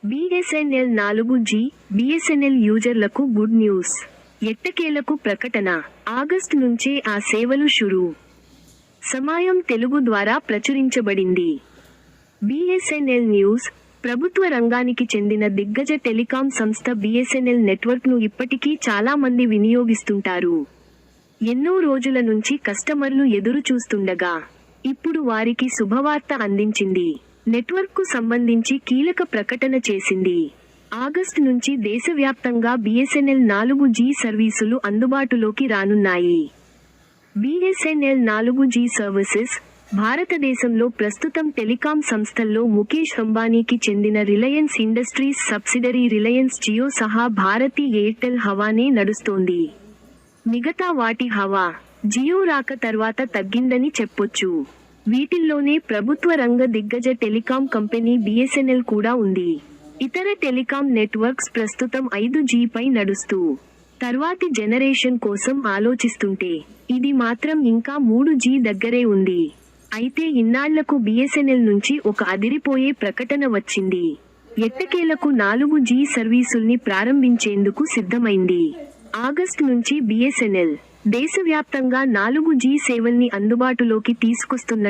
BSNL 4G, BSNL యూజర్లకు good news. ఎట్టకేలకు ప్రకటన. ఆగస్టు నుంచే ఆ సేవలు షురూ. సమయం తెలుగు ద్వారా ప్రచురించబడింది. BSNL news. ప్రభుత్వ రంగానికి చెందిన దిగ్గజ టెలికాం సంస్థ BSNL నెట్వర్క్ను ఇప్పటికీ చాలా మంది వినియోగిస్తుంటారు. ఎన్నో రోజుల నుంచి కస్టమర్లు ఎదురు చూస్తుండగా ఇప్పుడు వారికి శుభవార్త అందించింది. నెట్వర్క్కు సంబంధించి కీలక ప్రకటన చేసింది. ఆగస్టు నుంచి దేశవ్యాప్తంగా BSNL 4G సర్వీసులు అందుబాటులోకి రానున్నాయి. BSNL 4G సర్వీసెస్ భారతదేశంలో ప్రస్తుతం టెలికాం సంస్థల్లో ముఖేష్ అంబానీకి చెందిన రిలయన్స్ ఇండస్ట్రీస్ సబ్సిడరీ రిలయన్స్ జియో సహా భారతీ ఎయిర్టెల్ హవానే నడుస్తోంది. మిగతా వాటి హవా జియో రాక తర్వాత తగ్గిందని చెప్పొచ్చు. వీటిల్లోనే ప్రభుత్వ రంగ దిగ్గజ టెలికాం కంపెనీ BSNL కూడా ఉంది. ఇతర టెలికాం నెట్వర్క్స్ ప్రస్తుతం 5G పై నడుస్తూ తర్వాతి జనరేషన్ కోసం ఆలోచిస్తుంటే ఇది మాత్రం ఇంకా 3G దగ్గరే ఉంది. అయితే ఇన్నాళ్లకు BSNL నుంచి ఒక అదిరిపోయే ప్రకటన వచ్చింది. ఎట్టకేలకు 4G సర్వీసుల్ని ప్రారంభించేందుకు సిద్ధమైంది. ఆగస్టు నుంచి BSNL దేశవ్యాప్తంగా 4G సేవల్ని అందుబాటులోకి తీసుకొస్తున్న